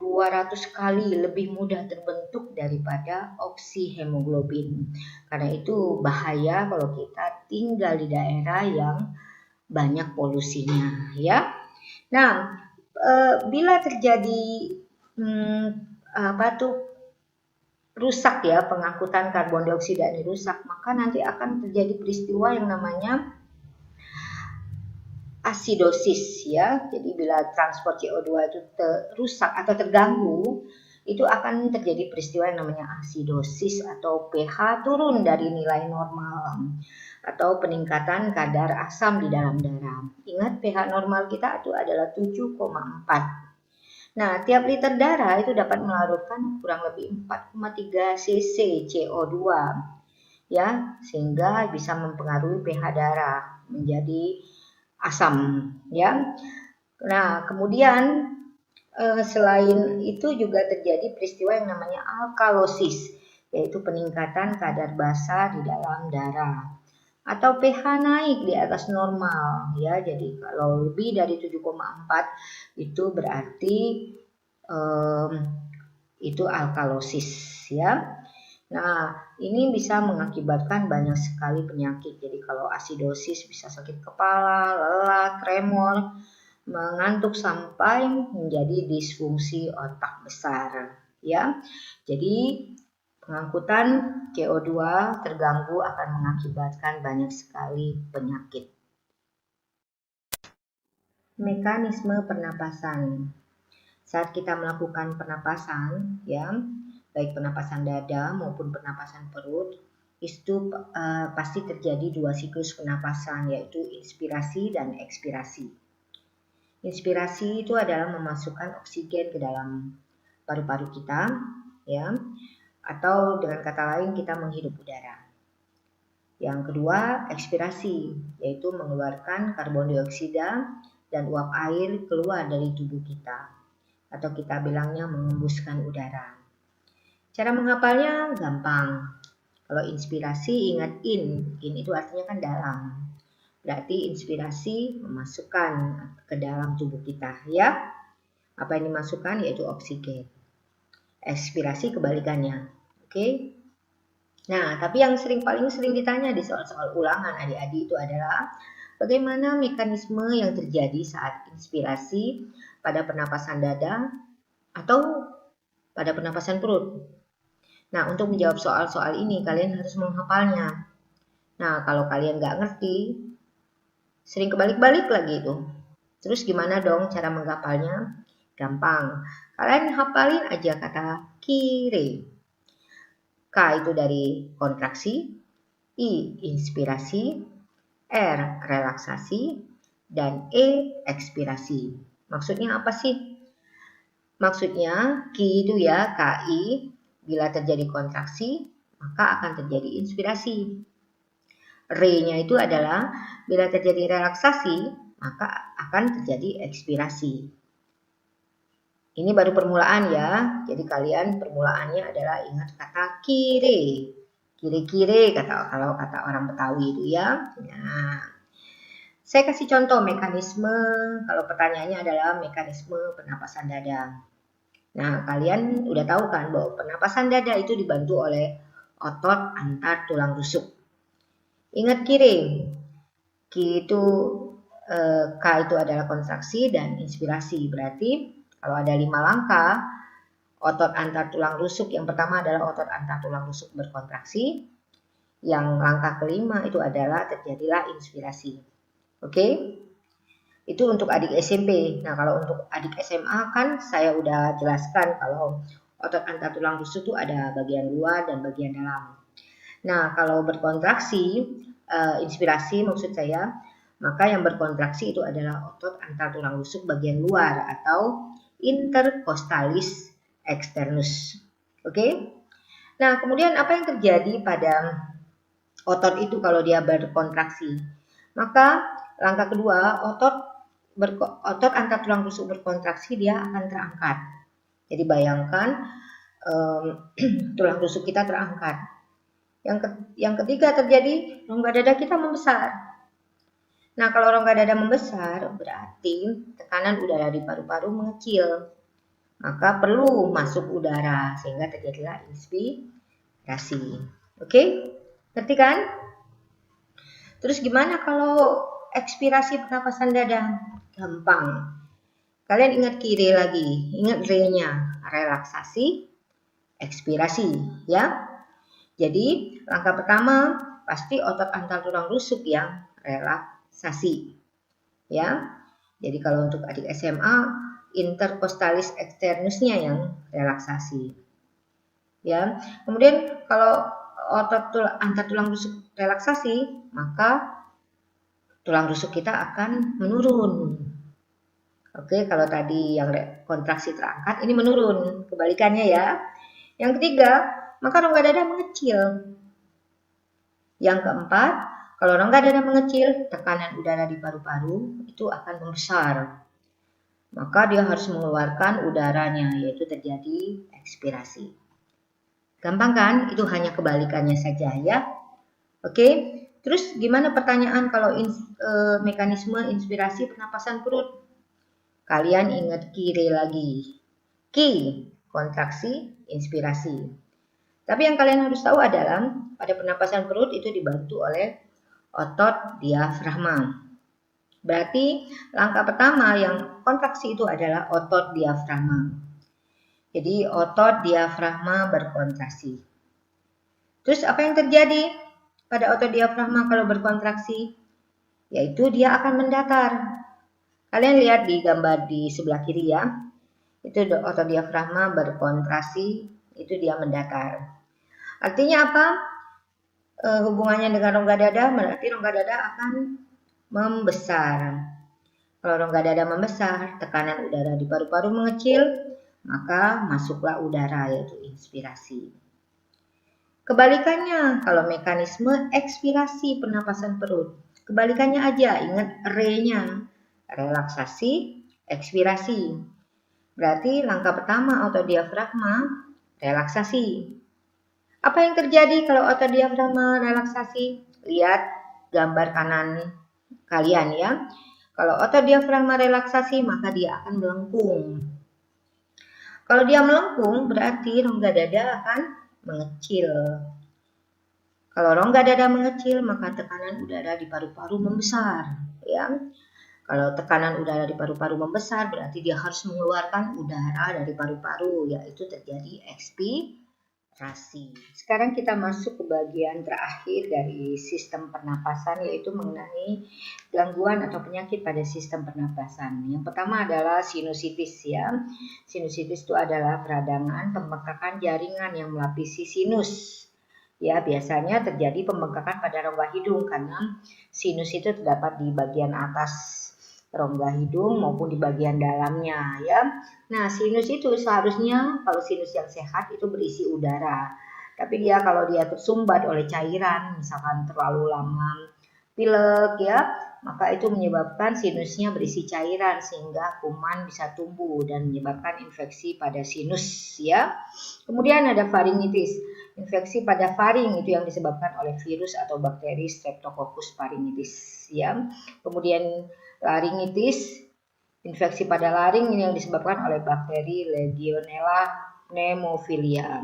200 kali lebih mudah terbentuk daripada oksihemoglobin. Karena itu bahaya kalau kita tinggal di daerah yang banyak polusinya, ya. Nah, bila terjadi rusak ya, pengangkutan karbon dioksida ini rusak, maka nanti akan terjadi peristiwa yang namanya asidosis ya. Jadi bila transport CO2 itu rusak atau terganggu, itu akan terjadi peristiwa yang namanya asidosis atau pH turun dari nilai normal atau peningkatan kadar asam di dalam darah. Ingat pH normal kita itu adalah 7,4. Nah, tiap liter darah itu dapat melarutkan kurang lebih 4,3 cc CO2 ya, sehingga bisa mempengaruhi pH darah menjadi asam ya. Nah, kemudian selain itu juga terjadi peristiwa yang namanya alkalosis, yaitu peningkatan kadar basa di dalam darah atau pH naik di atas normal ya. Jadi kalau lebih dari 7,4 itu berarti itu alkalosis ya. Nah, ini bisa mengakibatkan banyak sekali penyakit. Jadi kalau asidosis bisa sakit kepala, lelah, tremor, mengantuk sampai menjadi disfungsi otak besar ya. Jadi pengangkutan CO2 terganggu akan mengakibatkan banyak sekali penyakit. Mekanisme pernapasan. Saat kita melakukan pernapasan ya, baik pernapasan dada maupun pernapasan perut, itu pasti terjadi dua siklus pernapasan, yaitu inspirasi dan ekspirasi. Inspirasi itu adalah memasukkan oksigen ke dalam paru-paru kita ya, atau dengan kata lain kita menghirup udara. Yang kedua, ekspirasi, yaitu mengeluarkan karbon dioksida dan uap air keluar dari tubuh kita, atau kita bilangnya mengembuskan udara. Cara menghafalnya gampang. Kalau inspirasi ingat in itu artinya kan dalam. Berarti inspirasi memasukkan ke dalam tubuh kita ya. Apa yang dimasukkan yaitu oksigen. Ekspirasi kebalikannya. Oke. Nah, tapi yang paling sering ditanya di soal-soal ulangan adik-adik itu adalah bagaimana mekanisme yang terjadi saat inspirasi pada pernapasan dada atau pada pernapasan perut. Nah, untuk menjawab soal-soal ini kalian harus menghafalnya. Nah, kalau kalian nggak ngerti, sering kebalik-balik lagi itu. Terus gimana dong cara menghafalnya? Gampang. Kalian hafalin aja kata kire. K itu dari kontraksi, I inspirasi, R relaksasi, dan E ekspirasi. Maksudnya apa sih? Maksudnya Ki itu ya, KI, bila terjadi kontraksi, maka akan terjadi inspirasi. R-nya itu adalah bila terjadi relaksasi, maka akan terjadi ekspirasi. Ini baru permulaan ya, jadi kalian permulaannya adalah ingat kata kire. Kire-kire kalau kata orang Betawi itu ya. Nah, saya kasih contoh mekanisme, kalau pertanyaannya adalah mekanisme pernapasan dada. Nah, kalian udah tahu kan bahwa pernapasan dada itu dibantu oleh otot antar tulang rusuk. Ingat kire, K itu adalah kontraksi dan inspirasi. Berarti kalau ada 5 langkah, otot antar tulang rusuk yang pertama adalah otot antar tulang rusuk berkontraksi. Yang langkah kelima itu adalah terjadilah inspirasi. Oke? Itu untuk adik SMP. Nah, kalau untuk adik SMA kan saya udah jelaskan kalau otot antar tulang rusuk itu ada bagian luar dan bagian dalam. Nah, kalau berkontraksi, inspirasi maksud saya, maka yang berkontraksi itu adalah otot antar tulang rusuk bagian luar atau intercostalis externus. Oke? Nah, kemudian apa yang terjadi pada otot itu kalau dia berkontraksi? Maka langkah kedua, otot antar tulang rusuk berkontraksi dia akan terangkat. Jadi bayangkan tulang rusuk kita terangkat. Yang ketiga terjadi rongga dada kita membesar. Nah, kalau rongga dada membesar berarti tekanan udara di paru-paru mengecil. maka perlu masuk udara sehingga terjadilah inspirasi. Oke? Ngerti kan? Terus gimana kalau ekspirasi pernapasan dada? Gampang. Kalian ingat kiri lagi, ingat re-nya, relaksasi, ekspirasi, ya. Jadi langkah pertama pasti otot antar tulang rusuk yang relaksasi, ya. Jadi kalau untuk adik SMA, intercostalis externusnya yang relaksasi, ya. Kemudian kalau otot antar tulang rusuk relaksasi, maka tulang rusuk kita akan menurun. Oke, kalau tadi yang kontraksi terangkat, ini menurun, kebalikannya ya. Yang ketiga, maka rongga dada mengecil. Yang keempat, kalau rongga dada mengecil, tekanan udara di paru-paru itu akan membesar. Maka dia harus mengeluarkan udaranya, yaitu terjadi ekspirasi. Gampang kan? Itu hanya kebalikannya saja ya. Oke, terus gimana pertanyaan kalau mekanisme inspirasi pernapasan perut? Kalian ingat kiri lagi. Ki, kontraksi, inspirasi. Tapi yang kalian harus tahu adalah pada pernapasan perut itu dibantu oleh otot diafragma. Berarti langkah pertama yang kontraksi itu adalah otot diafragma. Jadi otot diafragma berkontraksi. Terus apa yang terjadi pada otot diafragma kalau berkontraksi? Yaitu dia akan mendatar. Kalian lihat di gambar di sebelah kiri ya. Itu otot diafragma berkontraksi, itu dia mendatar. Artinya apa? Hubungannya dengan rongga dada, berarti rongga dada akan membesar. Kalau rongga dada membesar, tekanan udara di paru-paru mengecil, maka masuklah udara, yaitu inspirasi. Kebalikannya, kalau mekanisme ekspirasi pernapasan perut, kebalikannya aja, ingat re-nya, relaksasi, ekspirasi. Berarti langkah pertama otot diafragma, relaksasi. Apa yang terjadi kalau otot diafragma relaksasi? Lihat gambar kanan kalian ya. Kalau otot diafragma relaksasi, maka dia akan melengkung. Kalau dia melengkung, berarti rongga dada akan mengecil. Kalau rongga dada mengecil, maka tekanan udara di paru-paru membesar, ya. Kalau tekanan udara di paru-paru membesar, berarti dia harus mengeluarkan udara dari paru-paru, yaitu terjadi ekspirasi. Sekarang kita masuk ke bagian terakhir dari sistem pernapasan, yaitu mengenai gangguan atau penyakit pada sistem pernapasan. Yang pertama adalah sinusitis ya. Sinusitis itu adalah peradangan pembengkakan jaringan yang melapisi sinus. Ya, biasanya terjadi pembengkakan pada rongga hidung karena sinus itu terdapat di bagian atas rongga hidung maupun di bagian dalamnya ya. Nah, sinus itu seharusnya kalau sinus yang sehat itu berisi udara. Tapi kalau dia tersumbat oleh cairan, misalkan terlalu lama pilek ya, maka itu menyebabkan sinusnya berisi cairan sehingga kuman bisa tumbuh dan menyebabkan infeksi pada sinus ya. Kemudian ada faringitis. Infeksi pada faring itu yang disebabkan oleh virus atau bakteri Streptococcus pharyngitis ya. Kemudian laringitis, infeksi pada laring ini yang disebabkan oleh bakteri Legionella pneumophilia.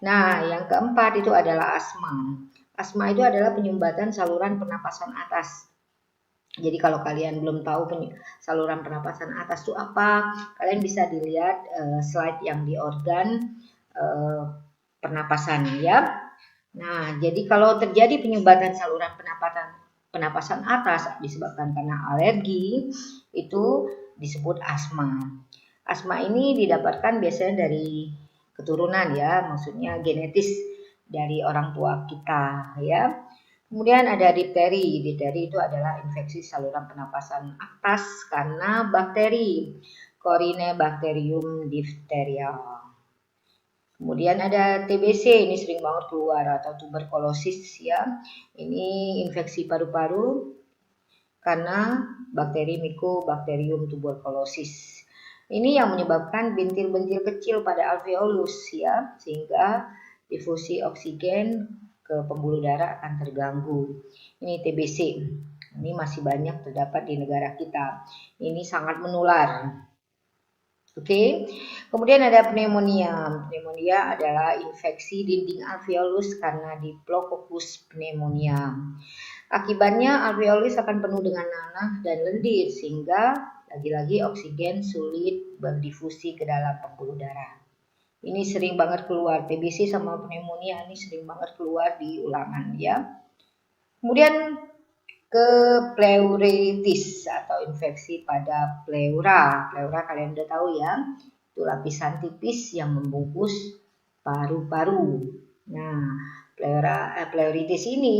Nah, yang keempat itu adalah asma. Asma itu adalah penyumbatan saluran pernapasan atas. Jadi kalau kalian belum tahu saluran pernapasan atas itu apa, kalian bisa dilihat slide yang di organ pernapasan ya. Nah, jadi kalau terjadi penyumbatan saluran pernapasan atas disebabkan karena alergi, itu disebut asma. Asma ini didapatkan biasanya dari keturunan ya, maksudnya genetis dari orang tua kita ya. Kemudian ada difteri. Difteri itu adalah infeksi saluran pernapasan atas karena bakteri Corynebacterium diphtheria. Kemudian ada TBC, ini sering banget keluar, atau tuberkulosis ya. Ini infeksi paru-paru karena bakteri Mycobacterium tuberculosis. Ini yang menyebabkan bintil-bintil kecil pada alveolus ya, sehingga difusi oksigen ke pembuluh darah akan terganggu. Ini TBC. Ini masih banyak terdapat di negara kita. Ini sangat menular. Oke. Kemudian ada pneumonia. Pneumonia adalah infeksi dinding alveolus karena Diplococcus pneumonia. Akibatnya alveolus akan penuh dengan nanah dan lendir sehingga lagi-lagi oksigen sulit berdifusi ke dalam pembuluh darah. Ini sering banget keluar, TBC sama pneumonia ini sering banget keluar di ulangan ya. Kemudian ke pleuritis atau infeksi pada pleura. Pleura kalian udah tahu ya, itu lapisan tipis yang membungkus paru-paru. Nah, pleuritis ini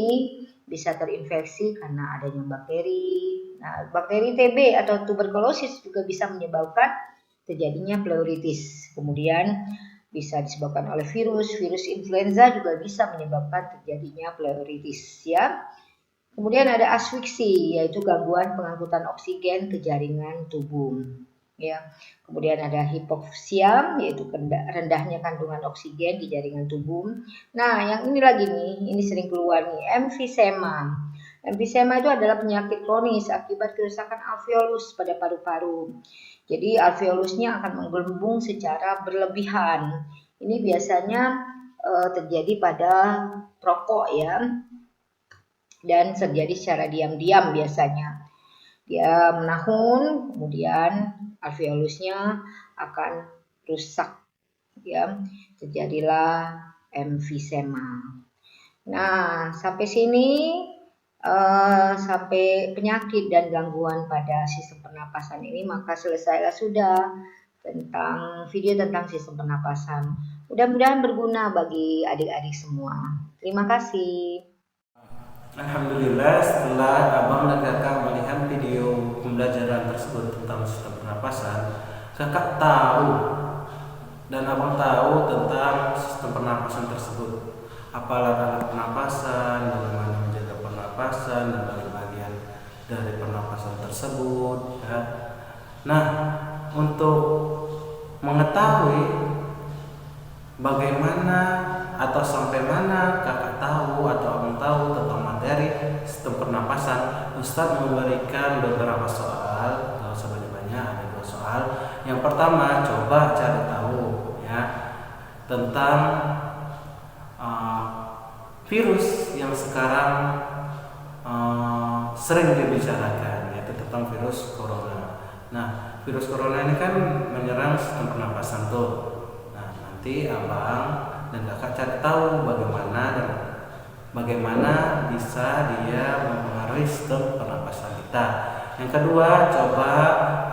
bisa terinfeksi karena adanya bakteri. Nah, bakteri TB atau tuberkulosis juga bisa menyebabkan terjadinya pleuritis. Kemudian bisa disebabkan oleh virus influenza juga bisa menyebabkan terjadinya pleuritis ya. Kemudian ada asfiksi, yaitu gangguan pengangkutan oksigen ke jaringan tubuh. Ya. Kemudian ada hipoksia, yaitu rendahnya kandungan oksigen di jaringan tubuh. Nah, yang ini lagi nih, ini sering keluar nih, emfisema. Emfisema itu adalah penyakit kronis akibat kerusakan alveolus pada paru-paru. Jadi alveolusnya akan menggelembung secara berlebihan. Ini biasanya terjadi pada perokok ya. Dan terjadi secara diam-diam biasanya. Dia menahun, kemudian alveolusnya akan rusak, ya. Terjadilah emfisema. Nah, sampai sini sampai penyakit dan gangguan pada sistem pernapasan ini maka selesailah sudah tentang video tentang sistem pernapasan. Mudah-mudahan berguna bagi adik-adik semua. Terima kasih. Alhamdulillah, setelah abang dan kakak melihat video pembelajaran tersebut tentang sistem pernapasan, kakak tahu dan abang tahu tentang sistem pernapasan tersebut, apa alat-alat pernapasan, bagaimana menjaga pernapasan dan bagian dari pernapasan tersebut ya. Nah, untuk mengetahui bagaimana atau sampai mana kakak tahu atau abang tahu tentang materi sistem pernapasan, Ustadz memberikan beberapa soal, gak usah banyak-banyak, ada 2 soal. Yang pertama, coba cari tahu ya tentang virus yang sekarang sering dibicarakan, yaitu tentang virus corona. Nah, virus corona ini kan menyerang sistem pernapasan tuh. Nah, nanti abang dan kakak cari tahu bagaimana bisa dia mempengaruhi sistem pernapasan kita. Yang kedua, coba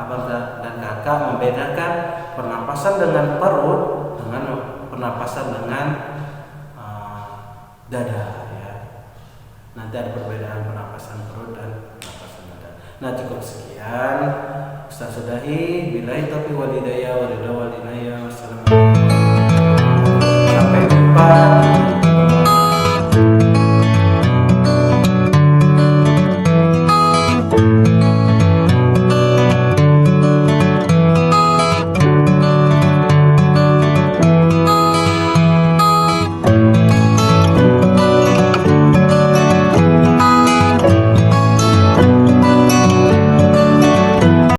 abang dan kakak membedakan pernapasan dengan perut dengan pernapasan dengan dada ya. Nanti ada perbedaan pernapasan perut dan pernapasan dada. Nah, cukup sekian. Ustaz sudahi, billahi taufiq wal hidayah, wassalamualaikum. Sampai jumpa